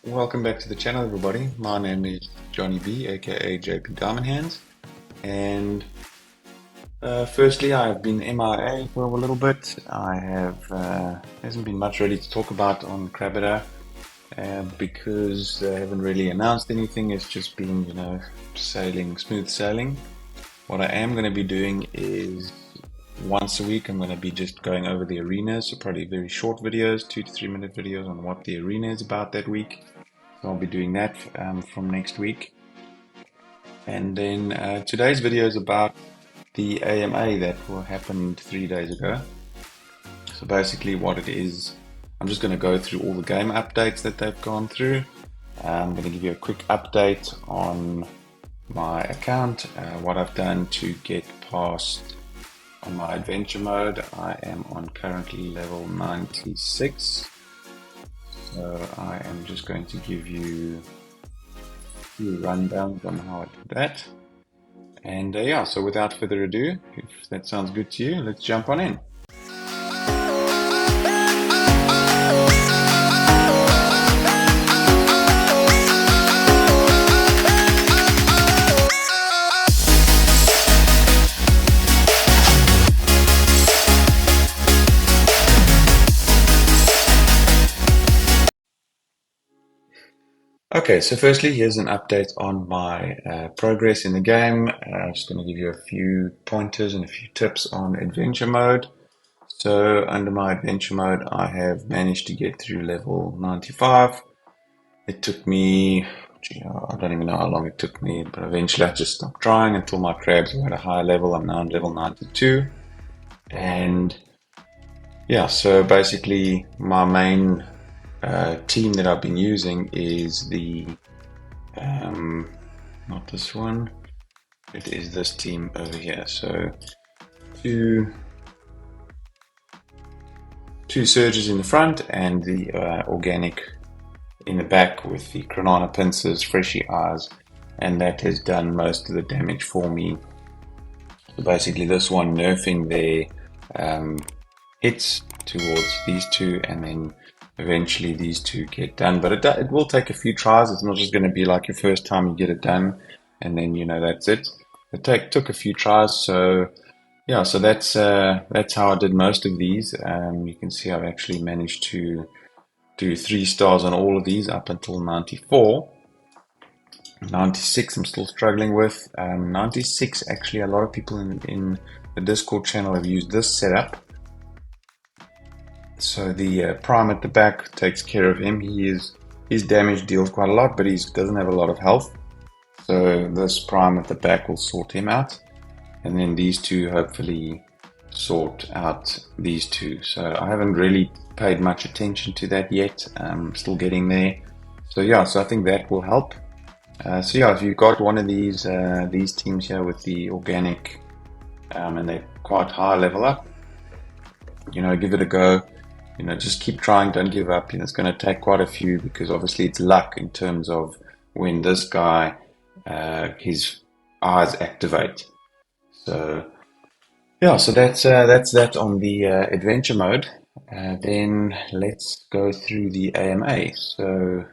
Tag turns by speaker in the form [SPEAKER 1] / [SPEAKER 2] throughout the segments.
[SPEAKER 1] Welcome back to the channel, everybody. My name is Johnny B, aka JP Diamond Hands, and firstly, I've been MIA for a little bit. I have hasn't been much really to talk about on Crabada because they haven't really announced anything. It's just been, sailing, smooth sailing. What I am going to be doing is once a week, I'm going to be just going over the arenas, so probably very short videos, 2 to 3 minute videos on what the arena is about that week. So I'll be doing that from next week. And then today's video is about the AMA that happened 3 days ago. So basically what it is, I'm just going to go through all the game updates that they've gone through. I'm going to give you a quick update on my account, what I've done to get past on my adventure mode. I am on currently level 96. So I am just going to give you a few rundowns on how I did that. And yeah, so without further ado, if that sounds good to you, let's jump on in. Okay, so firstly, here's an update on my progress in the game. I'm just going to give you a few pointers and a few tips on adventure mode. So under my adventure mode, I have managed to get through level 95. It took me, I don't even know how long it took me, but eventually I just stopped trying until my crabs were at a higher level. I'm now on level 92. And yeah, so basically my main team that I've been using is the not this one, it is this team over here. So two surges in the front and the organic in the back with the Crabada pincers, freshy eyes, and that has done most of the damage for me. So basically this one nerfing their hits towards these two, and then eventually these two get done, but it will take a few tries. It's not just going to be like your first time you get it done and then that's it. It took a few tries. So yeah, so that's how I did most of these. You can see I've actually managed to do 3 stars on all of these up until 94. 96 I'm still struggling with. 96 actually a lot of people in the Discord channel have used this setup. So the prime at the back takes care of him. His damage deals quite a lot, but he doesn't have a lot of health. So this prime at the back will sort him out, and then these two hopefully sort out these two. So I haven't really paid much attention to that yet. I'm still getting there. So yeah, so I think that will help. So yeah, if you've got one of these teams here with the organic, and they're quite high level up, give it a go. Just keep trying, don't give up. It's going to take quite a few, because obviously it's luck in terms of when this guy, his eyes activate. So yeah, so that's that on the adventure mode. Then let's go through the AMA. So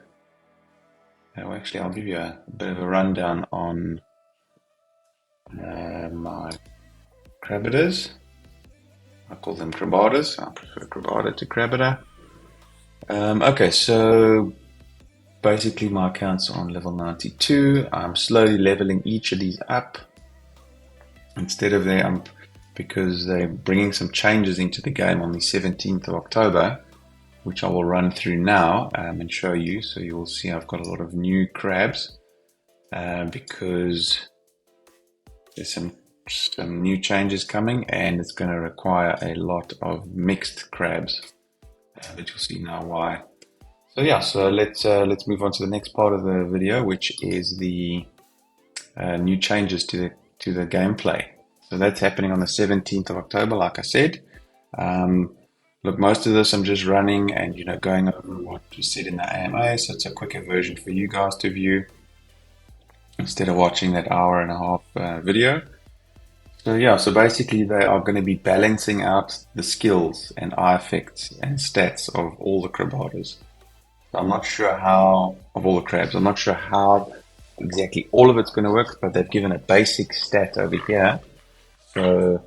[SPEAKER 1] actually, I'll give you a bit of a rundown on my Crabadas. I call them Crabadas. I prefer Crabada to Crabada. Okay, so basically my account's on level 92. I'm slowly leveling each of these up. Instead of there, because they're bringing some changes into the game on the 17th of October, which I will run through now and show you. So you will see I've got a lot of new crabs because there's some new changes coming, and it's going to require a lot of mixed crabs, but you'll see now why. So yeah, so let's move on to the next part of the video, which is the new changes to the gameplay. So that's happening on the 17th of October, like I said. Look, most of this I'm just running and going over what was said in the AMA, so it's a quicker version for you guys to view instead of watching that hour and a half video. So yeah, so basically they are going to be balancing out the skills and eye effects and stats of all the Crabadas. I'm not sure how, of all the crabs, I'm not sure how exactly all of it's going to work, but they've given a basic stat over here. So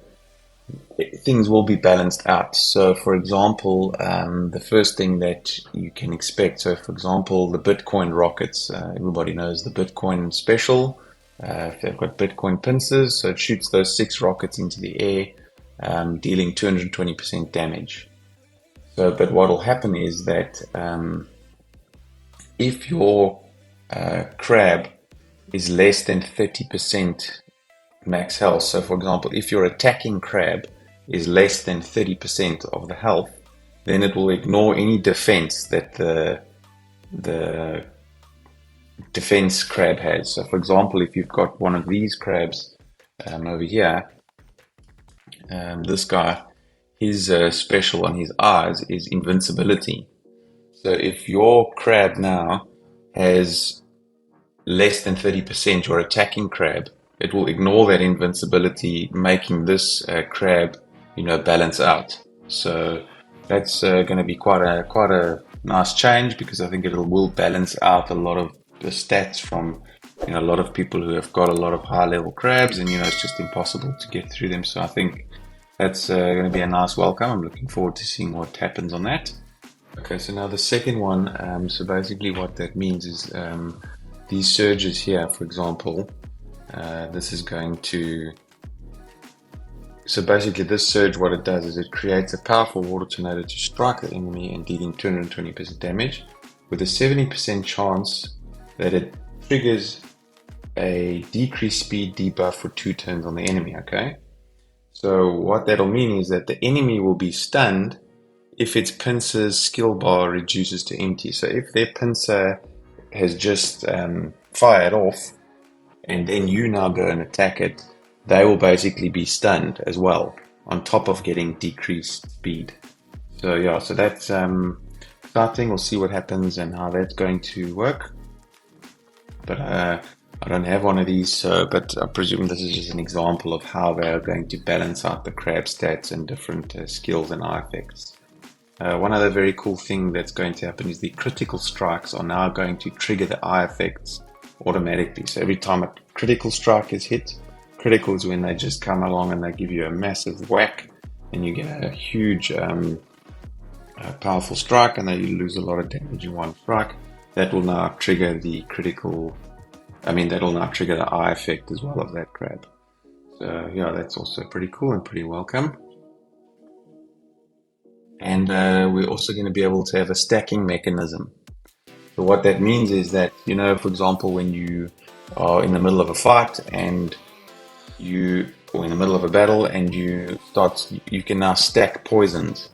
[SPEAKER 1] things will be balanced out. So, for example, the first thing that you can expect, so for example, the Bitcoin rockets, everybody knows the Bitcoin special. If they've got Bitcoin pincers, so it shoots those 6 rockets into the air, dealing 220% damage. So, but what will happen is that if your crab is less than 30% max health, so for example, if your attacking crab is less than 30% of the health, then it will ignore any defense that the defense crab has. So for example, if you've got one of these crabs over here, this guy, his special on his eyes is invincibility. So if your crab now has less than 30%, your attacking crab, it will ignore that invincibility, making this crab, balance out. So that's going to be quite a nice change, because I think it will balance out a lot of the stats from a lot of people who have got a lot of high level crabs, and it's just impossible to get through them. So I think that's going to be a nice welcome. I'm looking forward to seeing what happens on that. Okay, so now the second one, so basically what that means is these surges here, for example, this is going to, so basically this surge, what it does is it creates a powerful water tornado to strike the enemy and dealing 220% damage, with a 70% chance that it triggers a decreased speed debuff for 2 turns on the enemy, okay? So what that'll mean is that the enemy will be stunned if its pincer's skill bar reduces to empty. So if their pincer has just fired off, and then you now go and attack it, they will basically be stunned as well, on top of getting decreased speed. So yeah, so that's starting. We'll see what happens and how that's going to work. But I don't have one of these, but I presume this is just an example of how they are going to balance out the crab stats and different skills and eye effects. One other very cool thing that's going to happen is the critical strikes are now going to trigger the eye effects automatically. So every time a critical strike is hit, critical is when they just come along and they give you a massive whack, and you get a huge powerful strike, and then you lose a lot of damage in one strike. That will now trigger the that will now trigger the eye effect as well of that crab. So yeah, that's also pretty cool and pretty welcome. And we're also going to be able to have a stacking mechanism. So what that means is that, for example, when you are in the middle of a fight or in the middle of a battle, and you can now stack poisons.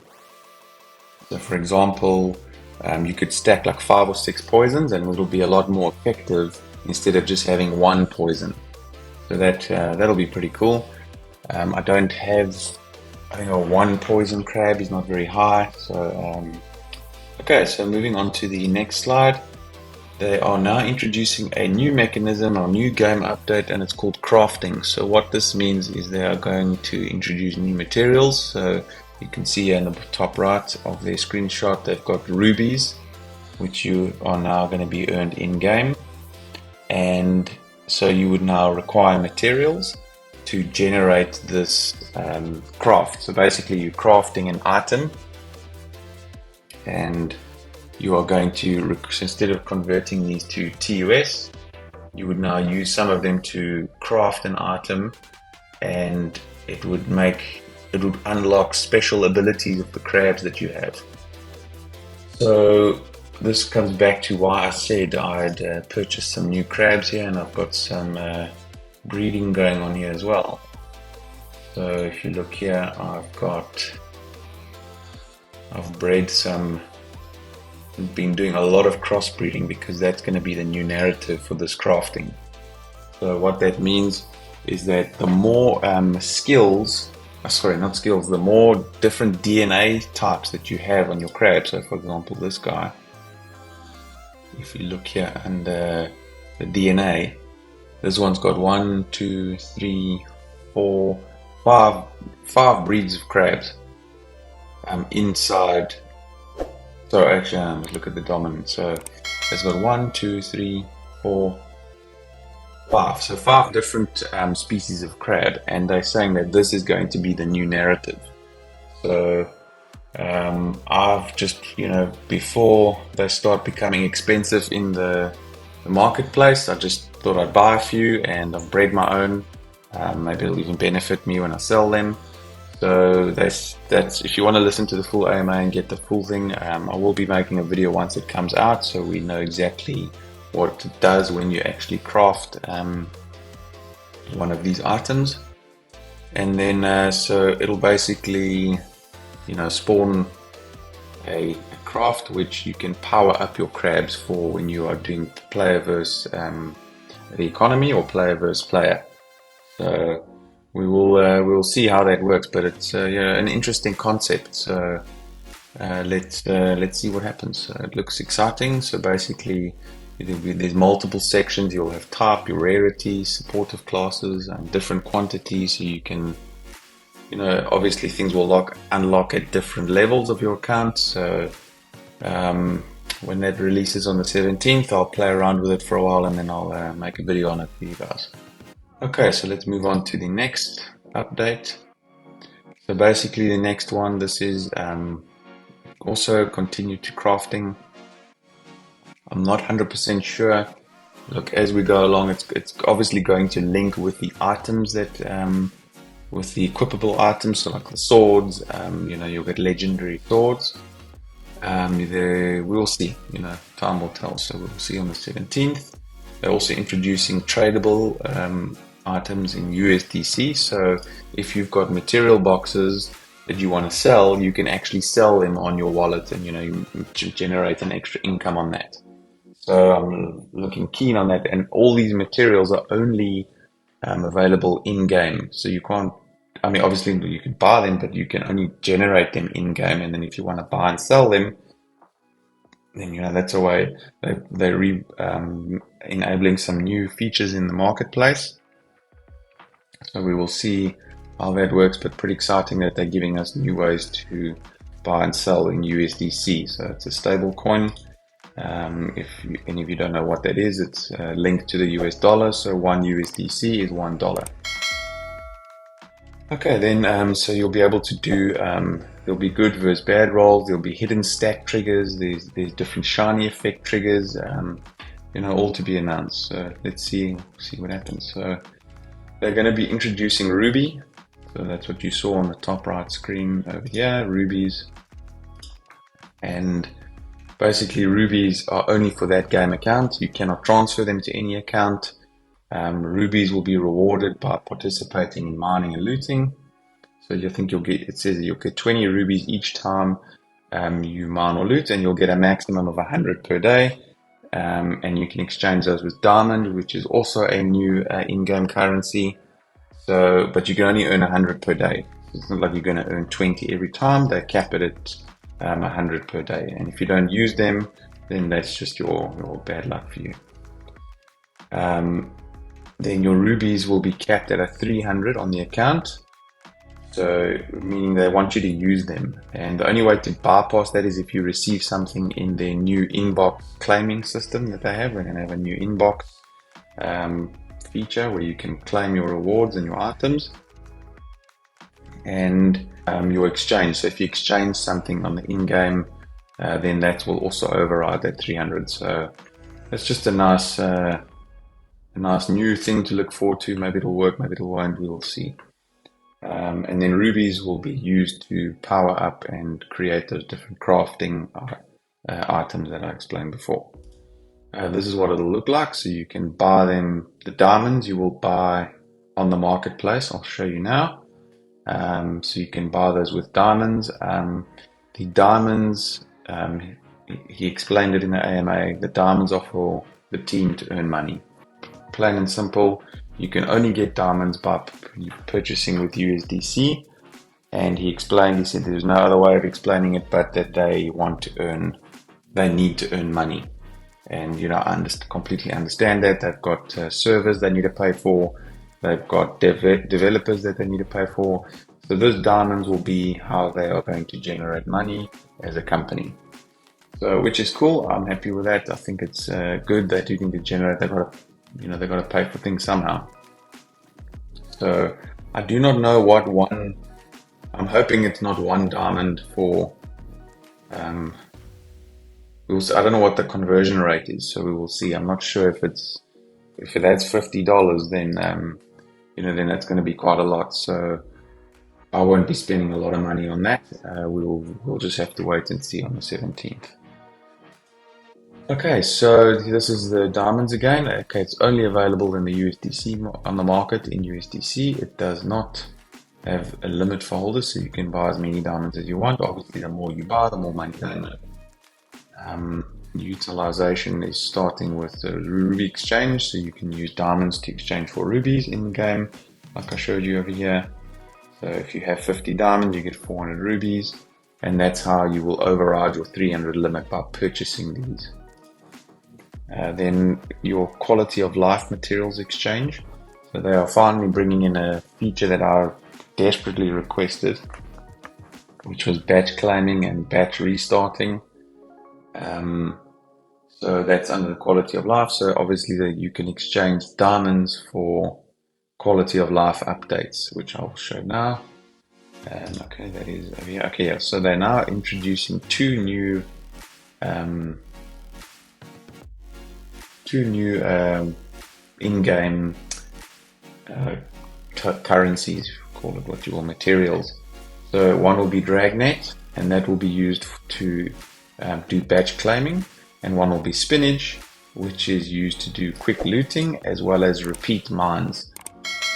[SPEAKER 1] So for example, you could stack like 5 or 6 poisons, and it'll be a lot more effective instead of just having one poison. So that'll be pretty cool. I think a 1 poison crab is not very high. So okay, so moving on to the next slide. They are now introducing a new mechanism or new game update, and it's called crafting. So what this means is they are going to introduce new materials. So you can see here in the top right of their screenshot, they've got rubies, which you are now going to be earned in game. And so you would now require materials to generate this craft. So basically you're crafting an item, and you are going to, instead of converting these to TUS, you would now use some of them to craft an item, and it would unlock special abilities of the crabs that you have. So this comes back to why I said I'd purchased some new crabs here, and I've got some breeding going on here as well. So if you look here, I've been doing a lot of crossbreeding, because that's going to be the new narrative for this crafting. So what that means is that the more the more different DNA types that you have on your crab. So for example, this guy, if you look here under the DNA, this one's got 1, 2, 3, 4, 5 breeds of crabs inside So actually, let's look at the dominant. So it's got 1, 2, 3, 4, 5. So 5 different species of crab, and they're saying that this is going to be the new narrative. So I've just, before they start becoming expensive in the marketplace, I just thought I'd buy a few, and I've bred my own. Maybe it'll even benefit me when I sell them. So that's if you want to listen to the full AMA and get the full thing, I will be making a video once it comes out, so we know exactly what it does when you actually craft one of these items. And then so it'll basically, spawn a craft which you can power up your crabs for when you are doing player versus the economy or player versus player. So we'll see how that works, but it's an interesting concept. So let's see what happens. It looks exciting. So basically, there's multiple sections. You'll have type, your rarity, supportive classes, and different quantities. So you can, obviously things will unlock at different levels of your account. So when that releases on the 17th, I'll play around with it for a while, and then I'll make a video on it for you guys. Okay, so let's move on to the next update. So basically the next one, this is also continue to crafting. I'm not 100% sure. Look, as we go along, it's obviously going to link with the items that with the equipable items, so like the swords. You'll get legendary swords. We'll see. Time will tell. So we'll see on the 17th. They're also introducing tradable items in USDC. So if you've got material boxes that you want to sell, you can actually sell them on your wallet, and you generate an extra income on that. So I'm looking keen on that, and all these materials are only available in game. So you can't. I mean, obviously you can buy them, but you can only generate them in game. And then if you want to buy and sell them, then that's a way they're enabling some new features in the marketplace. So we will see how that works, but pretty exciting that they're giving us new ways to buy and sell in USDC. So it's a stable coin. If any of you don't know what that is, it's linked to the US dollar. So 1 USDC is $1. Okay, then so you'll be able to do, there'll be good versus bad rolls, there'll be hidden stack triggers, there's different shiny effect triggers, all to be announced. So let's see what happens. So they're going to be introducing Ruby. So that's what you saw on the top right screen over here, Rubies. And basically Rubies are only for that game account. You cannot transfer them to any account. Rubies will be rewarded by participating in mining and looting. So it says you'll get 20 rubies each time you mine or loot, and you'll get a maximum of 100 per day. And you can exchange those with diamond, which is also a new in-game currency. So, but you can only earn 100 per day. It's not like you're going to earn 20 every time. They cap it at 100 per day. And if you don't use them, then that's just your bad luck for you. Then your rubies will be capped at a 300 on the account. So meaning they want you to use them, and the only way to bypass that is if you receive something in their new inbox claiming system that they have. They're going to have a new inbox feature where you can claim your rewards and your items and your exchange. So if you exchange something on the in-game, then that will also override that 300. So it's just a nice new thing to look forward to. Maybe it'll work, maybe it won't, we will see. And then rubies will be used to power up and create those different crafting items that I explained before. This is what it'll look like. So you can buy them, the diamonds you will buy on the marketplace. I'll show you now. So you can buy those with diamonds. The diamonds, he explained it in the AMA, the diamonds are for the team to earn money. Plain and simple. You can only get diamonds by purchasing with USDC, and he said there's no other way of explaining it but that they need to earn money. And I completely understand that. They've got servers they need to pay for, they've got developers that they need to pay for. So those diamonds will be how they are going to generate money as a company. So, which is cool. I'm happy with that. I think it's good that you can degenerate. They got to pay for things somehow. So, I do not know what one. I'm hoping it's not 1 diamond for. Um, I don't know what the conversion rate is, so we will see. I'm not sure if it adds $50, then then that's going to be quite a lot. So I won't be spending a lot of money on that. We'll just have to wait and see on the 17th. Okay, so this is the diamonds again. Okay, it's only available in the USDC on the market in USDC. It does not have a limit for holders, so you can buy as many diamonds as you want. Obviously, the more you buy, the more money you earn. Utilization is starting with the Ruby exchange, so you can use diamonds to exchange for rubies in the game, like I showed you over here. So if you have 50 diamonds, you get 400 rubies, and that's how you will override your 300 limit by purchasing these. Then your quality of life materials exchange. So they are finally bringing in a feature that I desperately requested, which was batch claiming and batch restarting. So that's under the quality of life. So obviously you can exchange diamonds for quality of life updates, which I'll show now. Okay, that is over here. Okay, yeah. So they're now introducing two new in-game currencies, call it what you will, materials. So one will be Dragnet, and that will be used to do batch claiming, and one will be Spinach, which is used to do quick looting as well as repeat mines.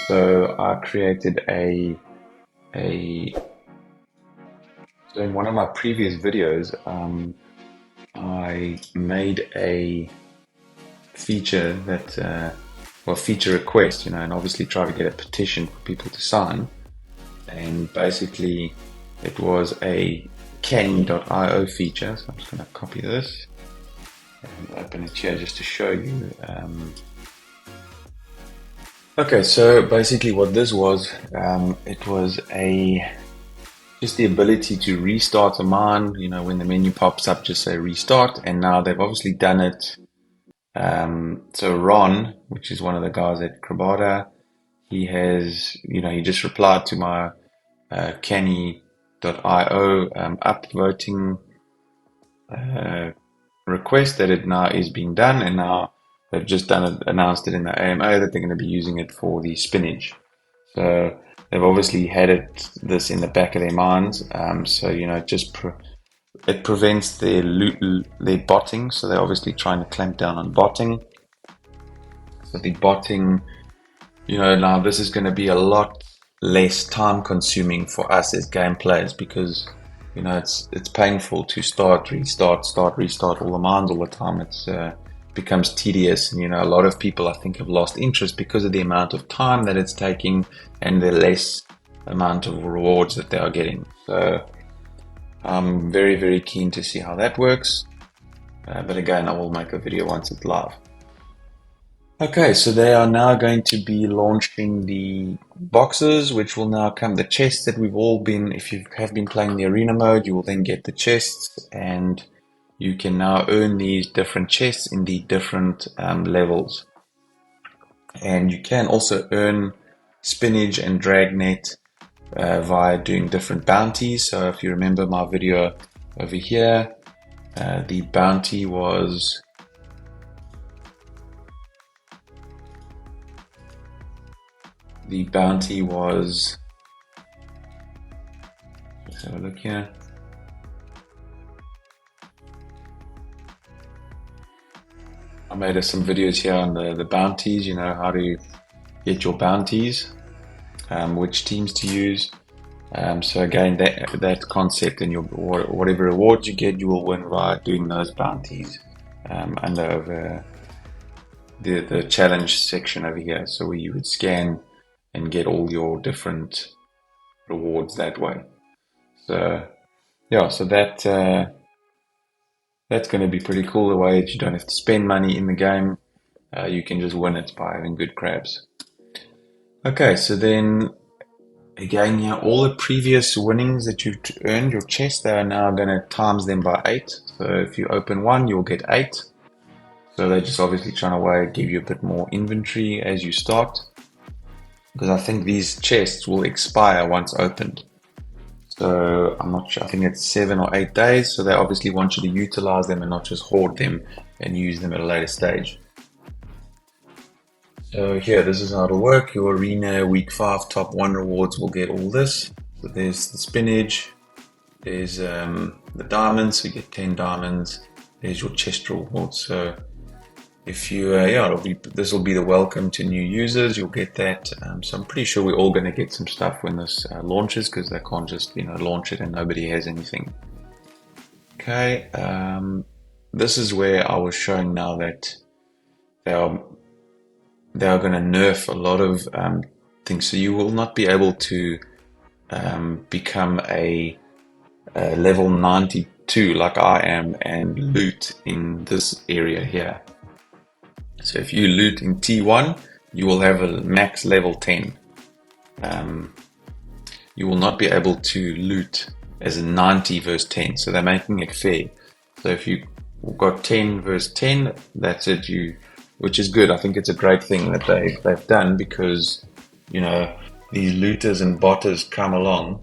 [SPEAKER 1] So I created so in one of my previous videos, I made a feature that feature request, and obviously try to get a petition for people to sign. And basically it was a canny.io feature. So I'm just going to copy this and open it here just to show you. Okay, so basically what this was, it was just the ability to restart a mine. When the menu pops up, just say restart, and now they've obviously done it. So Ron, which is one of the guys at Crabada, he has, he just replied to my canny.io upvoting request that it now is being done, and now they've just announced it in the AMA that they're going to be using it for the spinach. So they've obviously had this in the back of their minds. So it prevents their botting. So they're obviously trying to clamp down on botting. So the botting, now this is going to be a lot less time consuming for us as game players, because it's painful to start, restart all the mines all the time. It's becomes tedious, and a lot of people, I think, have lost interest because of the amount of time that it's taking and the less amount of rewards that they are getting. So I'm very, very keen to see how that works, but again, I will make a video once it's live. Okay, so they are now going to be launching the boxes, which will now come, the chests that we've all been, if you have been playing the arena mode, you will then get the chests, and you can now earn these different chests in the different levels. And you can also earn spinach and dragnet via doing different bounties. So if you remember my video over here, the bounty was let's have a look here. I made some videos here on the bounties, how to get your bounties, which teams to use. So again, that concept, and whatever rewards you get, you will win via doing those bounties under the challenge section over here. So where you would scan and get all your different rewards that way. So yeah, so that's going to be pretty cool, the way that you don't have to spend money in the game. You can just win it by having good crabs. Okay, so then Again, yeah, all the previous winnings that you've earned, your chest, they are now going to times them by 8. So if you open one, you'll get 8. So they're just obviously trying to give you a bit more inventory as you start. Because I think these chests will expire once opened. So I'm not sure, I think it's 7 or 8 days. So they obviously want you to utilize them and not just hoard them and use them at a later stage. So here, this is how it'll work. Your arena week 5 top 1 rewards will get all this. So there's the spinach, there's the diamonds, so you get 10 diamonds. There's your chest rewards. So if you, this will be the welcome to new users. You'll get that. So I'm pretty sure we're all going to get some stuff when this launches, because they can't just launch it and nobody has anything. Okay, this is where I was showing now that they are going to nerf a lot of things. So you will not be able to become a level 92 like I am and loot in this area here. So if you loot in T1, you will have a max level 10. You will not be able to loot as a 90 versus 10. So they're making it fair. So if you got 10 versus 10, that's it. Which is good. I think it's a great thing that they've done, because these looters and botters come along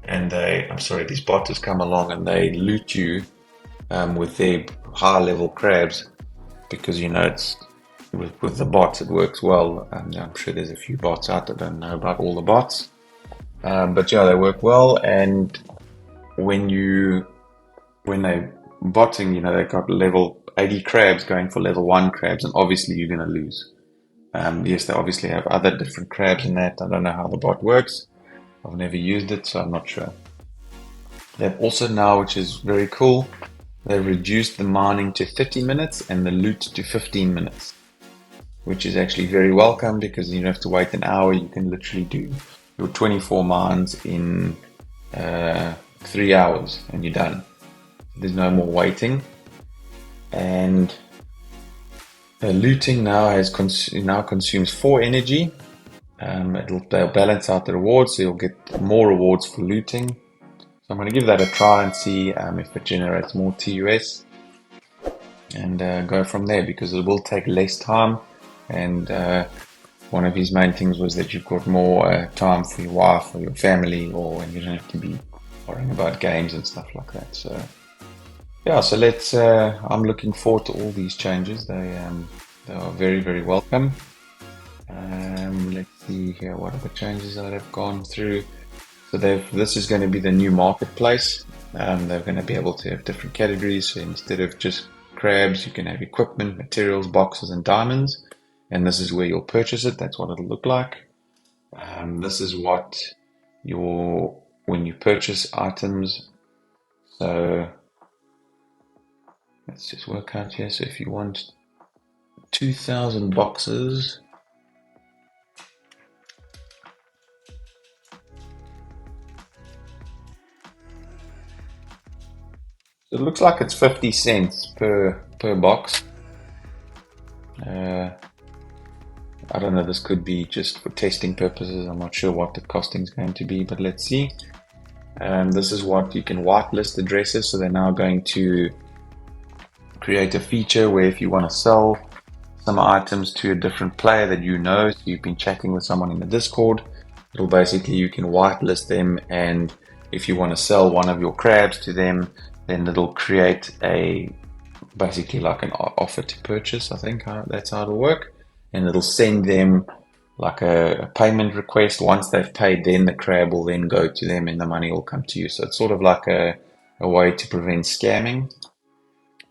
[SPEAKER 1] and these botters come along and they loot you with their high level crabs, because it's with the bots it works well. And I'm sure there's a few bots out there. I don't know about all the bots, but yeah, they work well. And when they botting, they've got level 80 crabs going for level 1 crabs, and obviously you're going to lose. Yes, they obviously have other different crabs in that. I don't know how the bot works. I've never used it, so I'm not sure. They've also now, which is very cool, they've reduced the mining to 30 minutes and the loot to 15 minutes, which is actually very welcome, because you don't have to wait an hour. You can literally do your 24 mines in 3 hours and you're done. There's no more waiting. And looting now consumes 4 energy. They'll balance out the rewards, so you'll get more rewards for looting. So I'm going to give that a try and see if it generates more TUS, and go from there, because it will take less time. And one of his main things was that you've got more time for your wife or your family, and you don't have to be worrying about games and stuff like that. So yeah, so I'm looking forward to all these changes. They are very, very welcome. Let's see here, what are the changes that have gone through. So this is going to be the new marketplace. They're going to be able to have different categories. So instead of just crabs, you can have equipment, materials, boxes, and diamonds. And this is where you'll purchase it. That's what it'll look like. This is what when you purchase items. So let's just work out here. So if you want 2,000 boxes, it looks like it's 50 cents per box. I don't know, this could be just for testing purposes. I'm not sure what the costing is going to be, but let's see. This is what you can whitelist addresses. So they're now going to create a feature where if you want to sell some items to a different player that so you've been chatting with someone in the Discord, you can whitelist them, and if you want to sell one of your crabs to them, then it'll create basically like an offer to purchase. I think that's how it'll work. And it'll send them like a payment request. Once they've paid, then the crab will then go to them and the money will come to you. So it's sort of like a way to prevent scamming.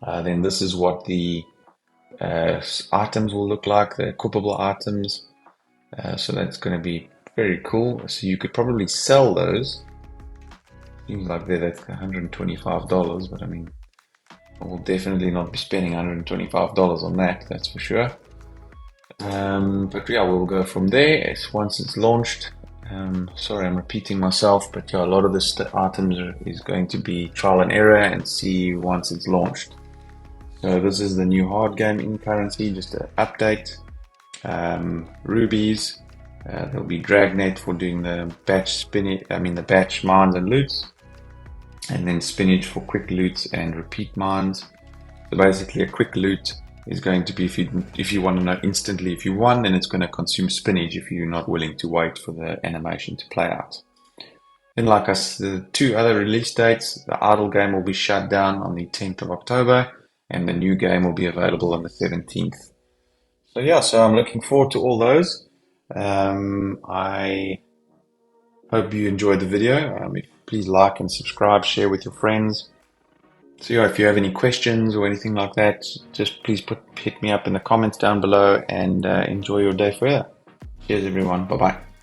[SPEAKER 1] Then this is what the items will look like, the equipable items. So that's going to be very cool. So you could probably sell those. Seems like that's $125, but I mean, I will definitely not be spending $125 on that, that's for sure. But yeah, we'll go from there once it's launched. Sorry, I'm repeating myself, but yeah, a lot of this items is going to be trial and error and see once it's launched. So this is the new hard game in currency, just an update. Rubies, There'll be Dragnet for doing the batch spinach, the batch mines and loots, and then spinach for quick loots and repeat mines. So basically, a quick loot is going to be if you want to know instantly if you won, then it's going to consume spinach if you're not willing to wait for the animation to play out. Then, like us, the 2 other release dates, the idle game will be shut down on the 10th of October, and the new game will be available on the 17th. So yeah, so I'm looking forward to all those. I hope you enjoyed the video. Please like and subscribe, share with your friends. So yeah, if you have any questions or anything like that, just please hit me up in the comments down below, and enjoy your day further. Cheers everyone, bye bye.